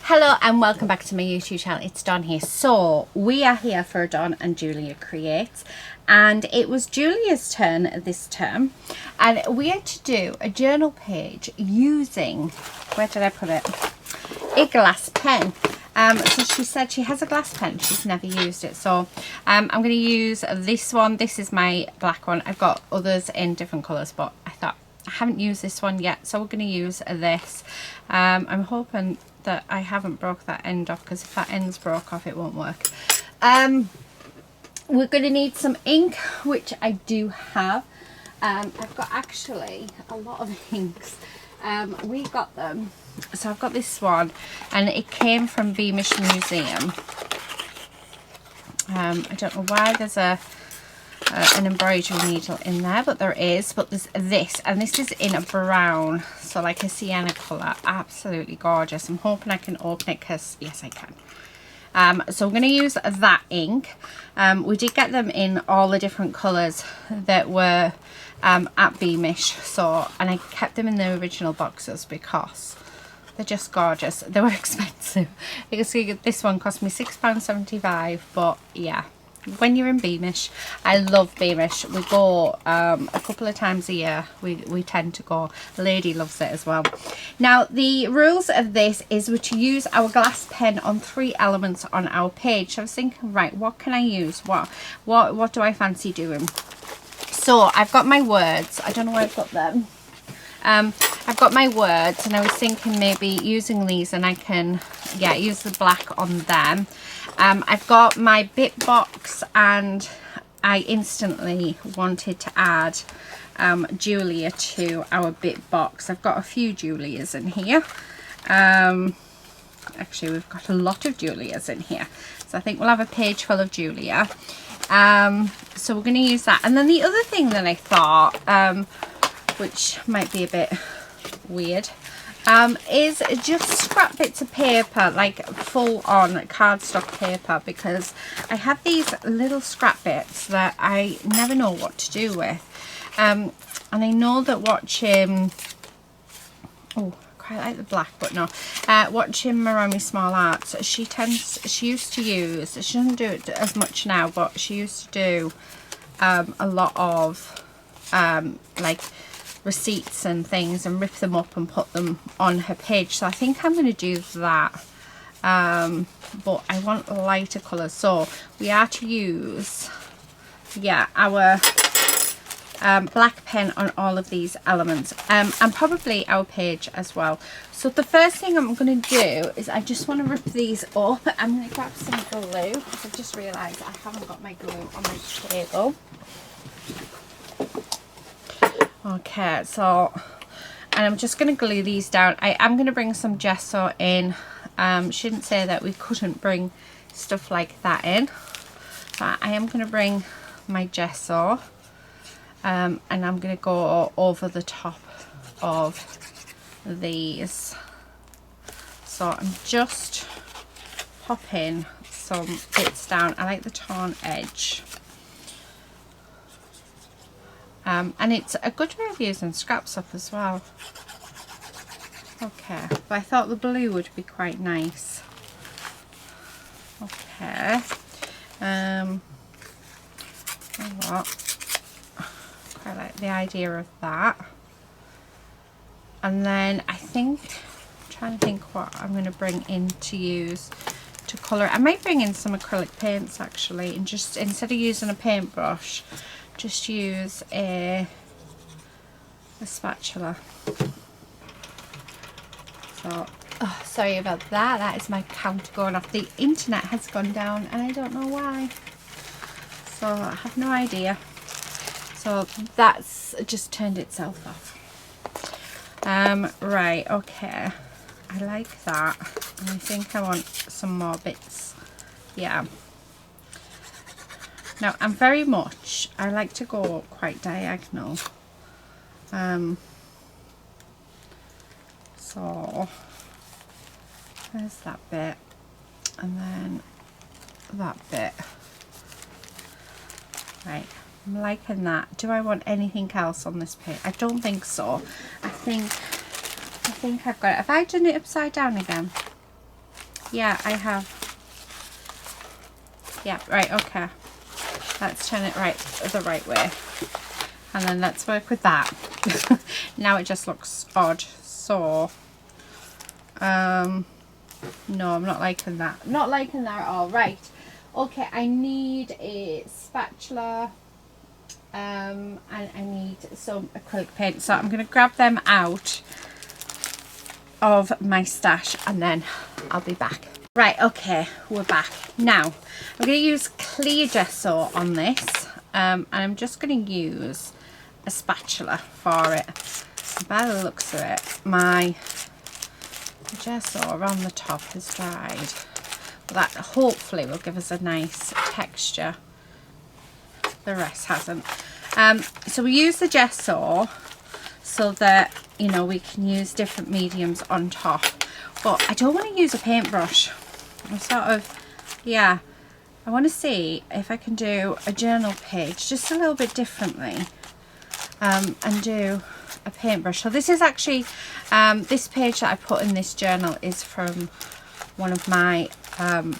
Hello and welcome back to my YouTube channel. It's Dawn here. So we are here for Dawn and Julia Creates, and it was Julia's turn this term, and we had to do a journal page using, where did I put it, a glass pen. So she said she has a glass pen, she's never used it, so I'm going to use this one. This is my black one. I've got others in different colours, but I thought I haven't used this one yet, so we're going to use this. I'm hoping that I haven't broke that end off, because if that end's broke off it won't work. We're going to need some ink, which I do have. I've got actually a lot of inks. We got them, so I've got this one, and it came from Beamish Museum. I don't know why there's an embroidery needle in there, but there is. But there's this, and this is in a brown, so like a sienna colour. Absolutely gorgeous. I'm hoping I can open it, because yes I can. So I'm going to use that ink. We did get them in all the different colours that were at Beamish, so, and I kept them in the original boxes because they're just gorgeous. They were expensive. You can see this one cost me £6.75, but yeah, when you're in Beamish, I love Beamish. We go a couple of times a year. We tend to go. The lady loves it as well. Now the rules of this is we're to use our glass pen on 3 elements on our page. So I was thinking, right, what can I use? What do I fancy doing? So I've got my words. I don't know where I've got them. I've got my words, and I was thinking maybe using these, and I can, yeah, use the black on them. I've got my bit box, and I instantly wanted to add Julia to our bit box. I've got a few Julias in here. Actually, we've got a lot of Julias in here, so I think we'll have a page full of Julia. So we're going to use that. And then the other thing that I thought, which might be a bit weird, is just scrap bits of paper, like full on cardstock paper, because I have these little scrap bits that I never know what to do with. And I know that watching, oh, I quite like the black, but no, watching Maromi Small Arts, she used to use, she doesn't do it as much now, but she used to do a lot of like receipts and things, and rip them up and put them on her page. So I think I'm going to do that, but I want lighter colours, so we are to use, yeah, our black pen on all of these elements, and probably our page as well. So the first thing I'm going to do is I just want to rip these up. I'm going to grab some glue, because I've just realised I haven't got my glue on my table. Okay, so, and I'm just going to glue these down. I am going to bring some gesso in. She didn't say that we couldn't bring stuff like that in, but I am going to bring my gesso, and I'm going to go over the top of these. So I'm just popping some bits down. I like the torn edge. And it's a good way of using scraps up as well. Okay, but I thought the blue would be quite nice. Okay. Quite like the idea of that. And then I think, I'm trying to think what I'm going to bring in to use to colour. I might bring in some acrylic paints actually, and just, instead of using a paintbrush, just use a spatula. So, oh, sorry about that. That is my counter going off. The internet has gone down, and I don't know why. So I have no idea. So that's just turned itself off. Right, okay. I like that. And I think I want some more bits. Yeah. Now, I'm very much, I like to go quite diagonal. So, there's that bit, and then that bit. Right, I'm liking that. Do I want anything else on this page? I don't think so. I think I've got it. Have I done it upside down again? Yeah, I have. Yeah, right, okay. Let's turn it the right way. And then let's work with that. Now it just looks odd. So, no, I'm not liking that. I'm not liking that at all. Right. Okay, I need a spatula. And I need some acrylic paint. So I'm going to grab them out of my stash and then I'll be back. Right, okay, we're back. Now, I'm going to use clear gesso on this. And I'm just going to use a spatula for it. By the looks of it, my gesso around the top has dried. But that hopefully will give us a nice texture. The rest hasn't. So we use the gesso so that, you know, we can use different mediums on top. But I don't want to use a paintbrush. I'm sort of, yeah, I want to see if I can do a journal page just a little bit differently. And do a paintbrush. So this is actually, this page that I put in this journal is from one of my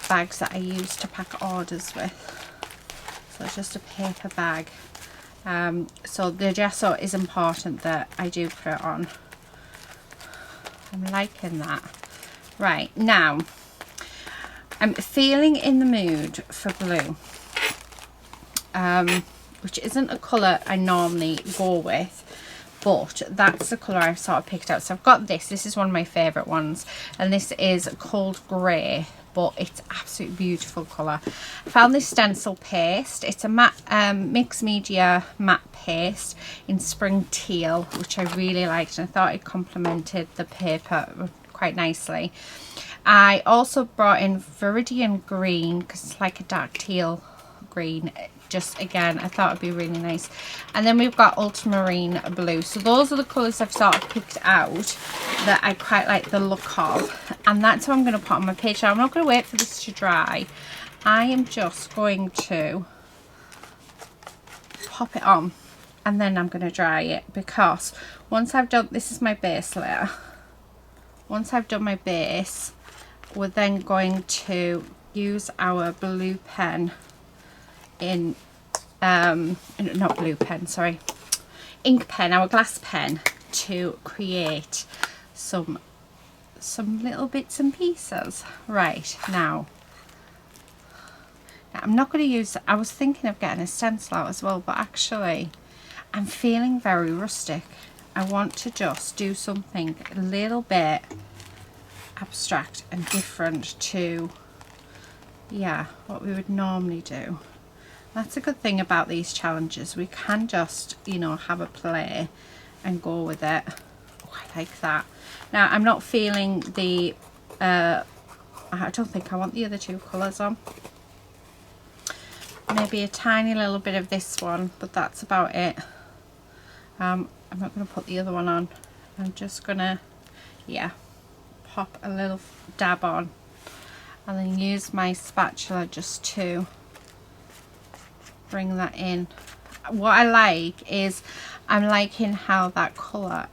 bags that I use to pack orders with. So it's just a paper bag. So the gesso is important that I do put it on. I'm liking that. Right, now I'm feeling in the mood for blue, which isn't a colour I normally go with, but that's the colour I've sort of picked out. So I've got this is one of my favourite ones, and this is Cold Grey, but it's absolutely beautiful colour. I found this stencil paste. It's a matte, mixed media matte paste in Spring Teal, which I really liked, and I thought it complemented the paper quite nicely. I also brought in Viridian Green because it's like a dark teal green. Just again, I thought it'd be really nice. And then we've got Ultramarine Blue. So those are the colours I've sort of picked out that I quite like the look of, and that's what I'm going to put on my page. Now I'm not going to wait for this to dry. I am just going to pop it on and then I'm going to dry it, because once I've done, this is my base layer. Once I've done my base, we're then going to use our blue pen in not blue pen, sorry, ink pen, our glass pen, to create some little bits and pieces. Right, now I'm not going to use, I was thinking of getting a stencil out as well, but actually I'm feeling very rustic. I want to just do something a little bit abstract and different to, yeah, what we would normally do. That's a good thing about these challenges. We can just, you know, have a play and go with it. Oh, I like that. Now, I'm not feeling the, I don't think I want the other two colours on. Maybe a tiny little bit of this one, but that's about it. I'm not going to put the other one on. I'm just going to, yeah, pop a little dab on and then use my spatula just to bring that in. What I like is I'm liking how that colour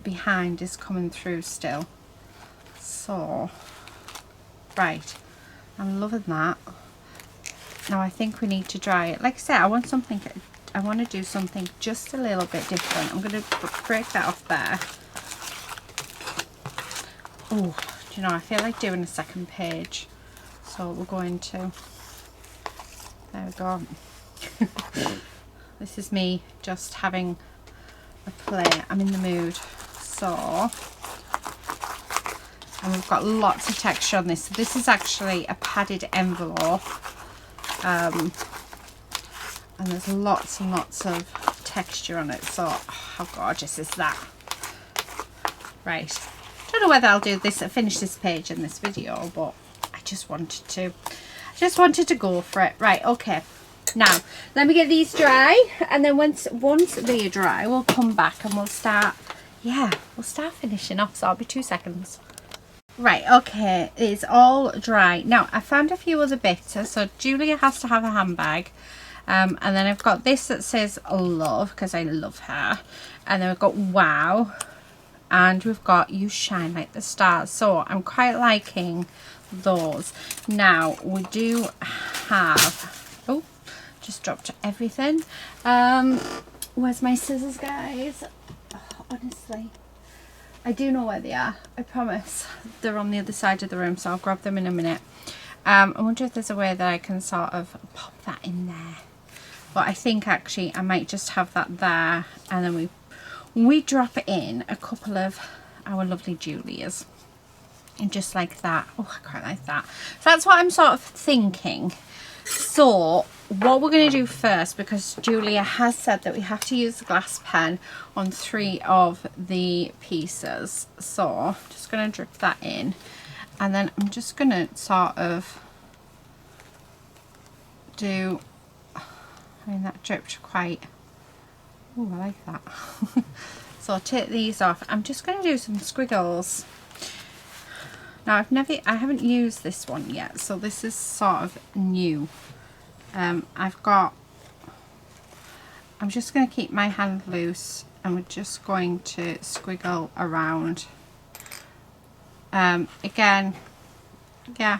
behind is coming through still. So, right, I'm loving that. Now I think we need to dry it. Like I said, I want to do something just a little bit different. I'm going to break that off there. Oh, do you know, I feel like doing a second page. So we're going to, there we go. This is me just having a play. I'm in the mood. So, and we've got lots of texture on this. So this is actually a padded envelope. And there's lots and lots of texture on it. So, oh, how gorgeous is that? Right. Don't know whether I'll do this, finish this page in this video, but I just wanted to go for it. Right, okay. Now, let me get these dry, and then once they are dry, we'll come back and we'll start, yeah, we'll start finishing off. So I'll be 2 seconds. Right, okay, it's all dry. Now, I found a few other bits. So Julia has to have a handbag. And then I've got this that says love, because I love her. And then we've got wow. And we've got you shine like the stars. So I'm quite liking those. Now we do have, oh, just dropped everything. Where's my scissors, guys? Oh, honestly, I do know where they are, I promise. They're on the other side of the room, so I'll grab them in a minute. I wonder if there's a way that I can sort of pop that in there. But I think actually I might just have that there, and then we drop in a couple of our lovely Julias. And just like that. Oh, I quite like that. So that's what I'm sort of thinking. So what we're going to do first, because Julia has said that we have to use the glass pen on 3 of the pieces. So I'm just going to drip that in. And then I'm just going to sort of do... I mean, that dripped quite... Oh, I like that. So I'll take these off. I'm just going to do some squiggles. Now I haven't used this one yet, so this is sort of new. I'm just going to keep my hand loose, and we're just going to squiggle around. Again, yeah,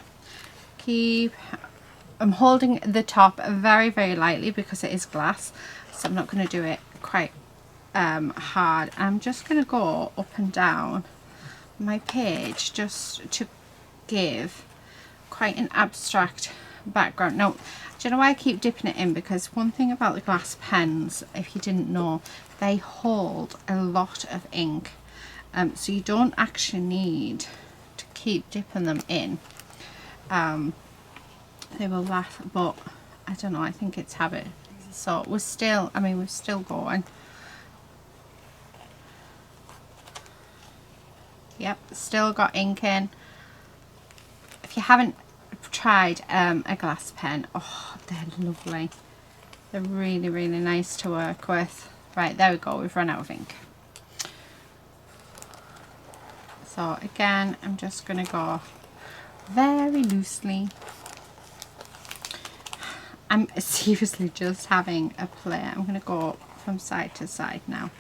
I'm holding the top very, very lightly because it is glass, so I'm not going to do it quite hard. I'm just going to go up and down my page just to give quite an abstract background. Now, do you know why I keep dipping it in? Because one thing about the glass pens, if you didn't know, they hold a lot of ink, so you don't actually need to keep dipping them in. They will last, but I don't know, I think it's habit. So we're still going. Yep, still got ink in. If you haven't tried a glass pen, oh, they're lovely. They're really, really nice to work with. Right, there we go, we've run out of ink. So again, I'm just going to go very loosely. I'm seriously just having a play. I'm going to go from side to side now.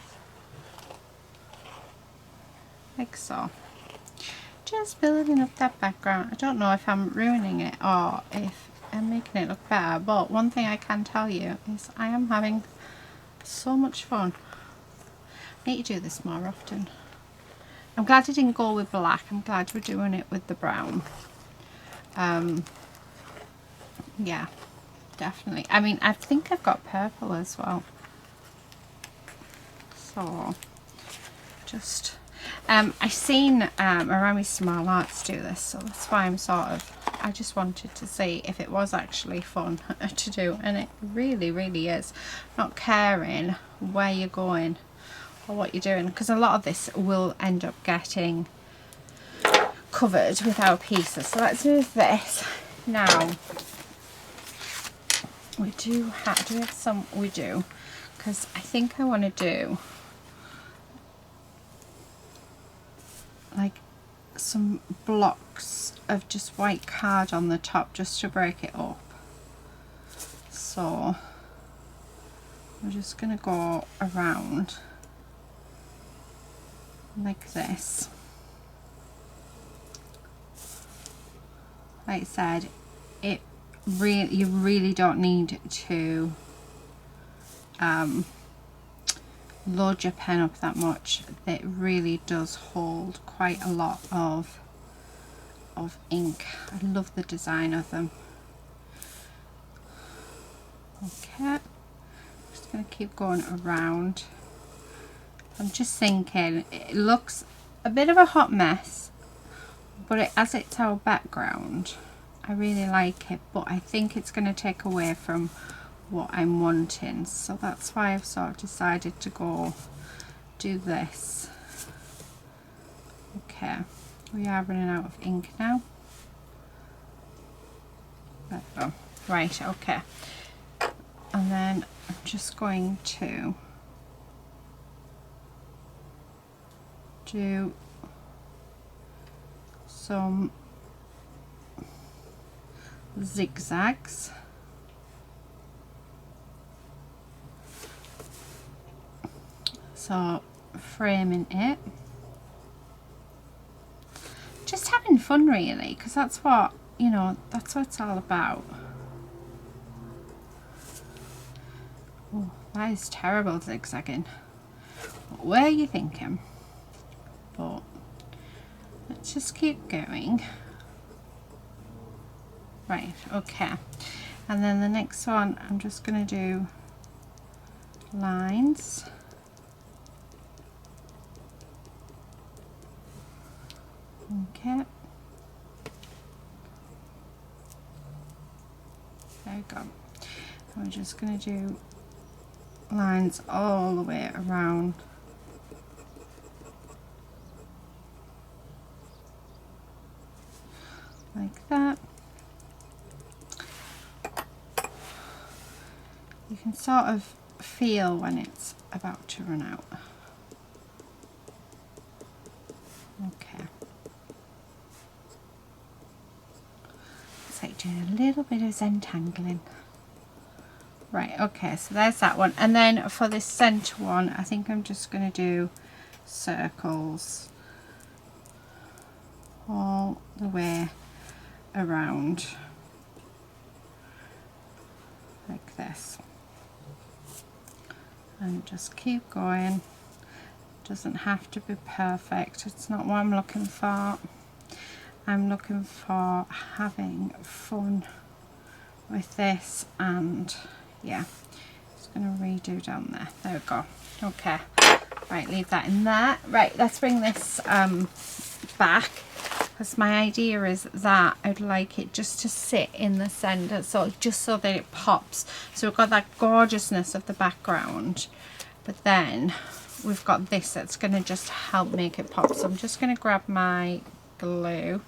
Like so. Just building up that background. I don't know if I'm ruining it or if I'm making it look better, but one thing I can tell you is I am having so much fun. I need to do this more often. I'm glad I didn't go with black. I'm glad we're doing it with the brown. Yeah, definitely. I mean, I think I've got purple as well. So, just... I've seen Arami Small Arts do this, so that's why I'm sort of... I just wanted to see if it was actually fun to do, and it really, really is. Not caring where you're going or what you're doing, because a lot of this will end up getting covered with our pieces. So let's move this. Now, we do have some, we do, because I think I want to do like some blocks of just white card on the top just to break it up. So I'm just going to go around like this. Like I said, you really don't need to load your pen up that much. It really does hold quite a lot of ink. I love the design of them. Okay, just going to keep going around. I'm just thinking it looks a bit of a hot mess, but as it's our background, I really like it, but I think it's going to take away from what I'm wanting, so that's why I've sort of decided to go do this. Okay, we are running out of ink now. There we go. Right, okay, and then I'm just going to do some zigzags. So framing it, just just having fun really, because that's what, you know, that's what it's all about. Oh, that is terrible zigzagging. What were you thinking? But let's just keep going. Right, okay. And then the next one, I'm just going to do lines. Okay. There we go. We're just going to do lines all the way around. Like that. You can sort of feel when it's about to run out. Okay. It's like doing a little bit of Zentangling. Right, okay, so there's that one. And then for this centre one, I think I'm just going to do circles all the way around. Like this. And just keep going. Doesn't have to be perfect. It's not what I'm looking for. I'm looking for having fun with this, and yeah, just gonna redo down there. There we go. Okay, right, leave that in there. Right, let's bring this back, because my idea is that I'd like it just to sit in the center, so just so that it pops. So we've got that gorgeousness of the background, but then we've got this that's going to just help make it pop. So I'm just going to grab my glue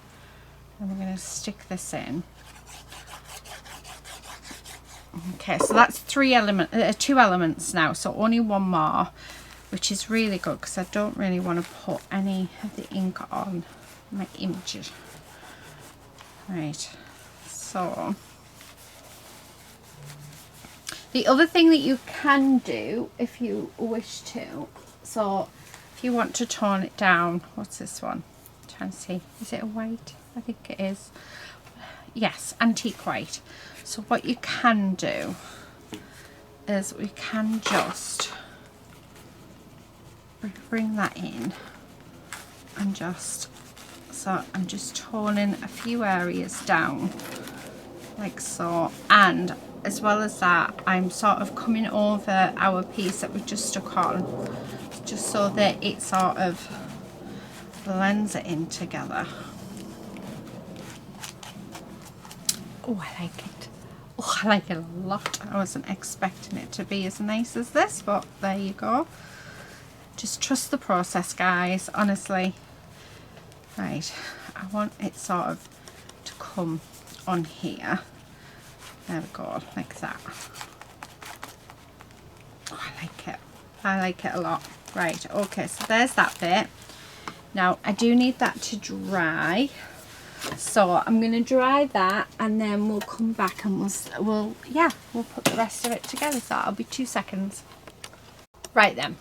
and we're going to stick this in. Okay, so that's two elements now, so only one more, which is really good because I don't really want to put any of the ink on my images. Right, so the other thing that you can do if you wish to, so if you want to tone it down, what's this one? I'm trying to see, is it a white? I think it is. Yes, antique white. So what you can do is we can just bring that in and just, so I'm just toning a few areas down like so, and as well as that I'm sort of coming over our piece that we just stuck on, just so that it sort of blends it in together. Oh, I like it. Oh, I like it a lot. I wasn't expecting it to be as nice as this, but there you go. Just trust the process, guys, honestly. Right, I want it sort of to come on here. There we go, like that. Oh, I like it. I like it a lot. Right, okay, so there's that bit. Now, I do need that to dry. So I'm going to dry that and then we'll come back and we'll put the rest of it together. So that'll be 2 seconds. Right then,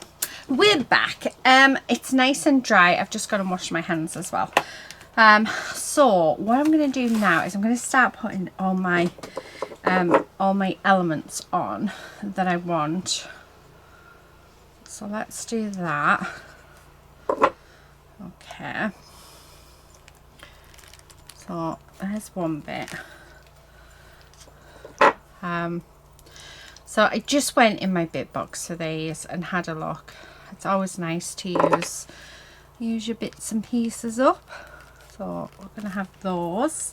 we're back. It's nice and dry. I've just got to wash my hands as well. So what I'm going to do now is I'm going to start putting all my elements on that I want. So let's do that. Okay. So there's one bit. So I just went in my bit box for these and had a look. It's always nice to use your bits and pieces up. So we're gonna have those.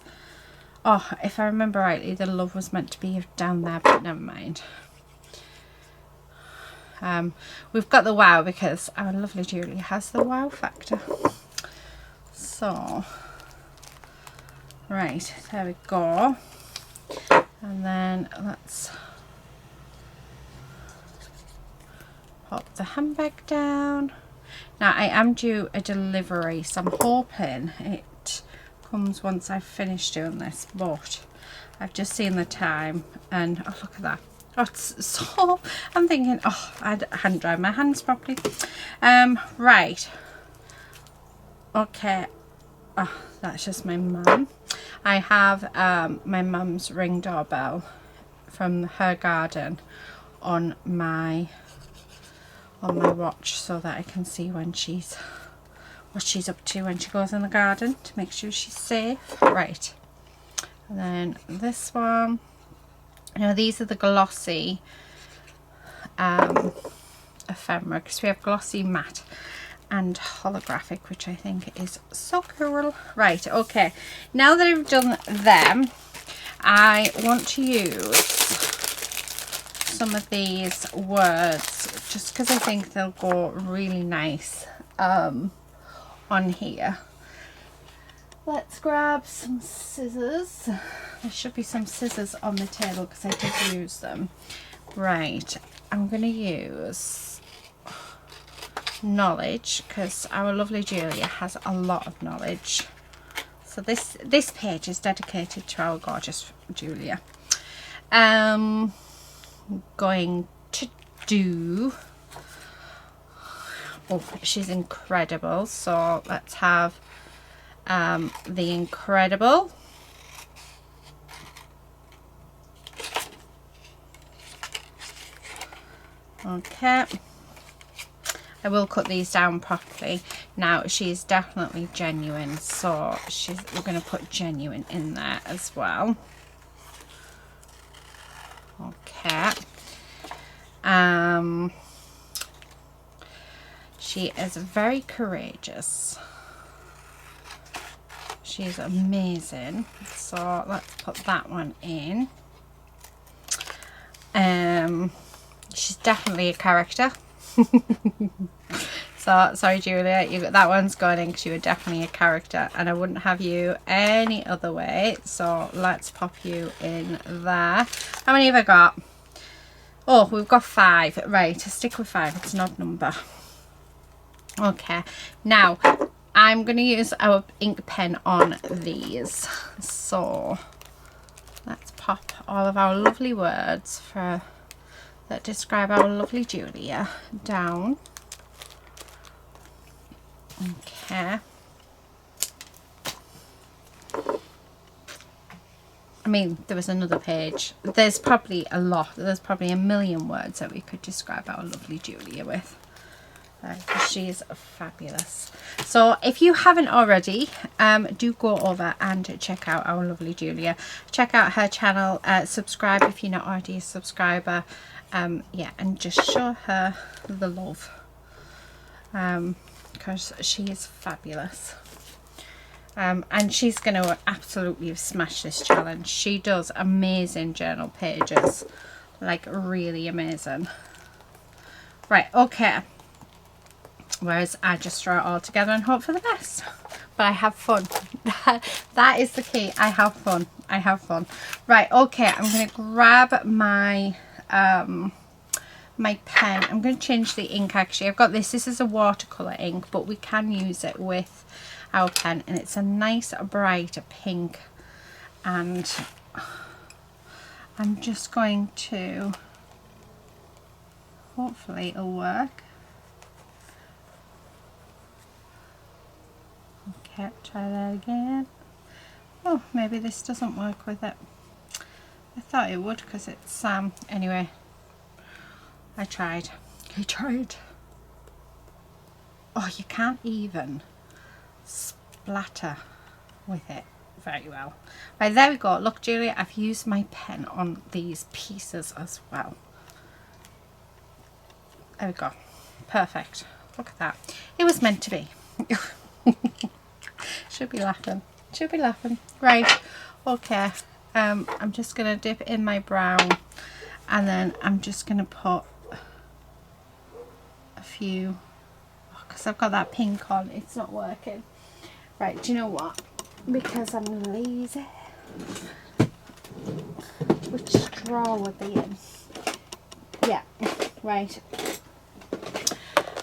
Oh, if I remember rightly, the love was meant to be down there, but never mind. We've got the wow because our lovely Julie has the wow factor. So right, there we go. And then let's pop the handbag down. Now I am due a delivery, so I'm hoping it comes once I've finished doing this, but I've just seen the time and oh, look at that. Oh, it's so, I'm thinking, oh, I hadn't dried my hands properly. Right, okay, Oh, that's just my mum. I have my mum's Ring doorbell from her garden on my watch, so that I can see when what she's up to when she goes in the garden, to make sure she's safe. Right, and then this one. Now these are the glossy ephemera, because we have glossy, matte and holographic, which I think is so cool. Right, okay, now that I've done them, I want to use some of these words just because I think they'll go really nice on here. Let's grab some scissors. There should be some scissors on the table because I did use them. Right, I'm going to use knowledge because our lovely Julia has a lot of knowledge. So this page is dedicated to our gorgeous Julia. Going to do, oh, she's incredible, so let's have the incredible. Okay, I will cut these down properly. Now she's definitely genuine, so we're going to put genuine in there as well. Okay. She is very courageous. She's amazing. So let's put that one in. She's definitely a character. So sorry Julia, that one's going in because you were definitely a character and I wouldn't have you any other way. So let's pop you in there. How many have I got? Oh, we've got 5. Right, stick with 5. It's an odd number. Okay, now I'm going to use our ink pen on these. So let's pop all of our lovely words that describe our lovely Julia down. Okay. I mean, there was another page. There's probably a lot. There's probably a million words that we could describe our lovely Julia with. She's fabulous. So if you haven't already, do go over and check out our lovely Julia. Check out her channel. Subscribe if you're not already a subscriber. Yeah, and just show her the love. Because she is fabulous. And she's going to absolutely smash this challenge. She does amazing journal pages, like really amazing. Right, okay. Whereas I just throw it all together and hope for the best. But I have fun. That is the key. I have fun. I have fun. Right, okay. I'm going to grab my my pen. I'm going to change the ink actually. I've got this. This is a watercolour ink, but we can use it with our pen. And it's a nice bright pink. And I'm just going to, hopefully it'll work. Okay, try that again. Oh, maybe this doesn't work with it. I thought it would because it's anyway. I tried. Oh, you can't even splatter with it very well. Right, there we go. Look, Julia, I've used my pen on these pieces as well. There we go. Perfect. Look at that. It was meant to be. Should be laughing. Should be laughing. Right. Okay. I'm just going to dip in my brown and then I'm just going to put a few, because I've got that pink on, it's not working. Right, do you know what? Because I'm lazy. Which straw would they in? Yeah, right.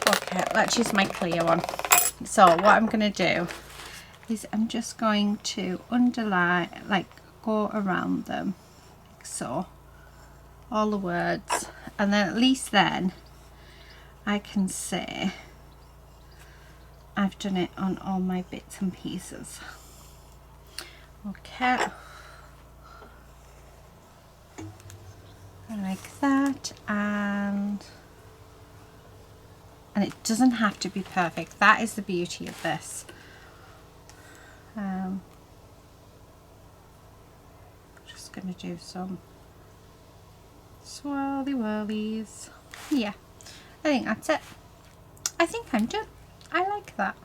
Okay, let's use my clear one. So what I'm going to do is I'm just going to underline, like go around them, like so, all the words, and then at least then I can say I've done it on all my bits and pieces. Okay, like that, and it doesn't have to be perfect. That is the beauty of this. Just going to do some swirly whirlies. Yeah, I think that's it. I think I'm done. I like that.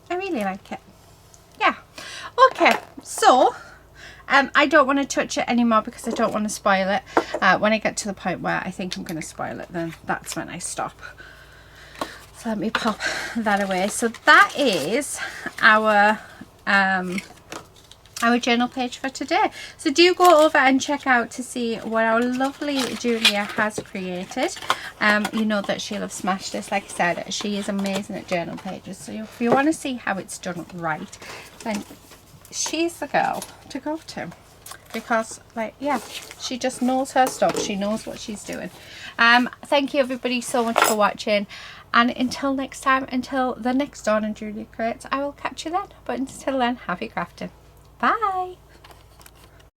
I really like it. Yeah. Okay, so I don't want to touch it anymore because I don't want to spoil it. When I get to the point where I think I'm going to spoil it, then that's when I stop. So let me pop that away. So that is our journal page for today. So do go over and check out to see what our lovely Julia has created. You know that she'll have smashed this. Like I said, she is amazing at journal pages. So if you want to see how it's done right, then she's the girl to go to, because like, yeah, she just knows her stuff. She knows what she's doing. Thank you everybody so much for watching, and until next time, until the next Dawn and Julia Creates, I will catch you then. But until then, happy crafting. Bye.